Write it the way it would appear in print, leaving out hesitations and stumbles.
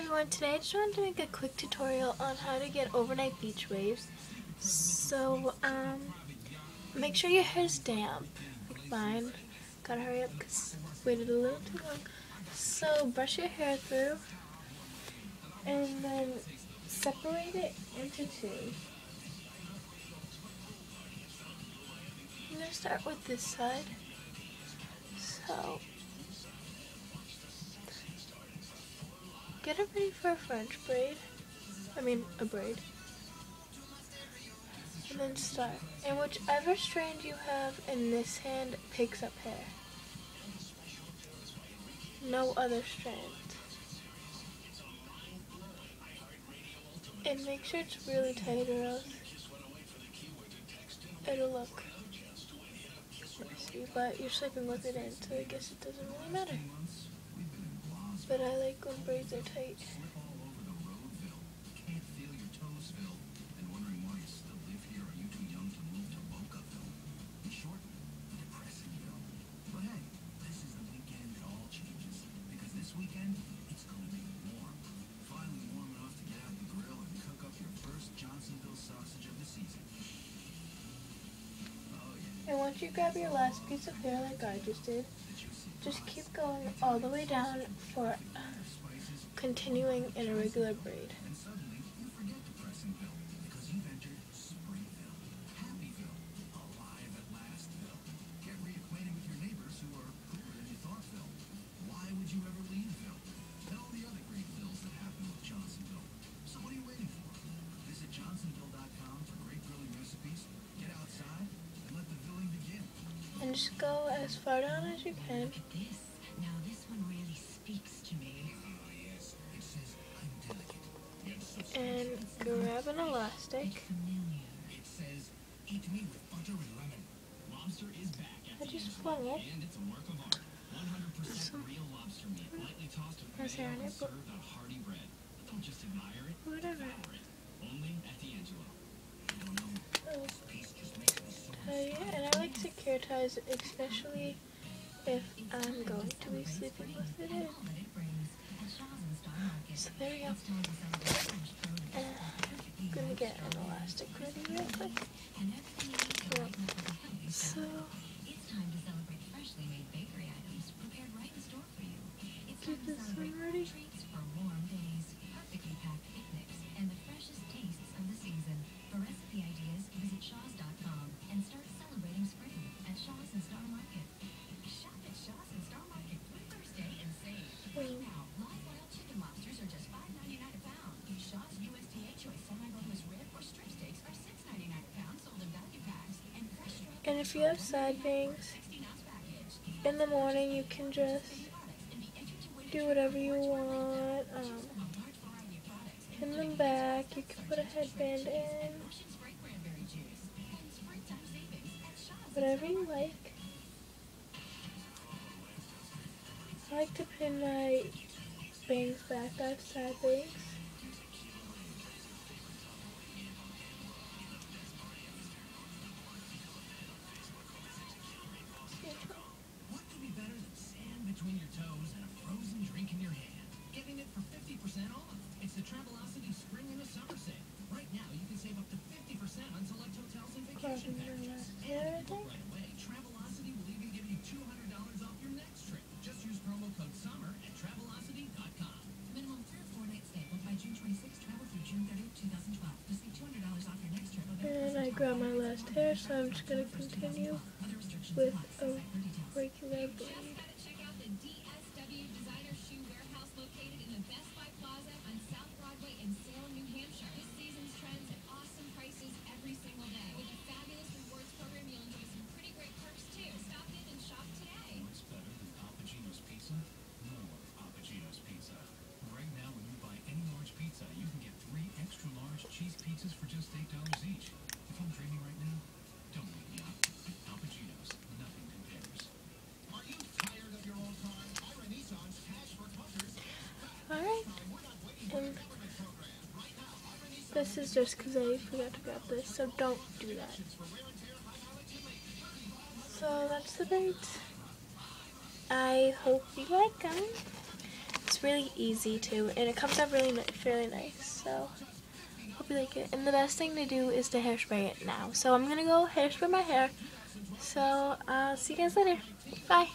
everyone, today I just wanted to make a quick tutorial on how to get overnight beach waves. So, make sure your hair is damp, like mine. Gotta hurry up because I waited a little too long. So, brush your hair through and then separate it into two. I'm gonna start with this side. So, get it ready for a French braid. A braid. And then start. And whichever strand you have in this hand picks up hair. No other strand. And make sure it's really tight or else it'll look messy. But you're slipping with it in, so I guess it doesn't really matter. But I like when braids are tight. And once you grab your last piece of hair like I just did, just keep going all the way down for continuing in a regular braid. And just go as far down as you can. Look at this. Now this one really speaks to me. And grab an elastic. It says, "Eat me with butter and lemon." Lobster is back at I the just Angelo, flung it. and it's a work of art. 100% real lobster meat, lightly tossed with Has hair mayo in and it, but served on hearty bread. But don't just admire it, whatever. devour it. Only at the Angelo. I don't know. This piece just makes me so And I like secure ties, especially if I'm going to be sleeping with it in. So there we go. And I'm gonna get an elastic ready real quick. So It's time to celebrate freshly made bakery items prepared right in store for you. It's time get to this celebrate one ready. treats for warm days, perfectly packed picnics, and the freshest tastes of the season. For recipe ideas, visit Shaw's.com and start celebrating spring at Shaw's and Star Market. Shop at Shaw's and Star Market through Thursday and save. Right now, live wild chicken lobsters are just $5.99 a pound. Shaw's USDA choice semi-boneless rib or strip steaks are $6.99 a pound, sold in value packs. And fresh strawberry And if you have side bangs, 16-ounce package. in the morning you can just do whatever you want. Pin them back. You can put a headband in. Whatever you like. I like to pin my bangs back. I have side bangs. What could be better than sand between your toes and a frozen drink in your hand? Getting it for 50% off. It's the Travelocity Spring and the Summer Sale. Right now, you can save up to 50% on select hotels and vacation packages. And if you book right away, Travelocity will even give you $200 off your next trip. Just use promo code SUMMER at Travelocity.com. Minimum 3 or 4 night stay. Book by June 26th. Travel through June 30th, 2012. To save $200 off your next trip. And I grab my last hair, so I'm just going to continue with a regular braid. Check out the DSW Designer Shoe Warehouse located in the Best Buy Plaza on South Broadway in Salem, New Hampshire. This season's trends at awesome prices every single day. With a fabulous rewards program, you'll enjoy some pretty great perks too. Stop in and shop today. What's better than Apogino's Pizza? More Apogino's Pizza. Right now, when you buy any large pizza, you can get 3 extra large cheese pizzas for just $8 each. If I'm dreaming right now, don't wake me up. Apogino's, nothing compares. Are you tired of your old car? Ira Nissan's Cash for Clunkers. Alright. And this is just because I forgot to grab this, so don't do that. So that's the braids. I hope you like them. It's it's really easy too, and it comes out really fairly nice. So hope you like it. And the best thing to do is to hairspray it now. So I'm gonna go hairspray my hair. So I'll see you guys later. Bye.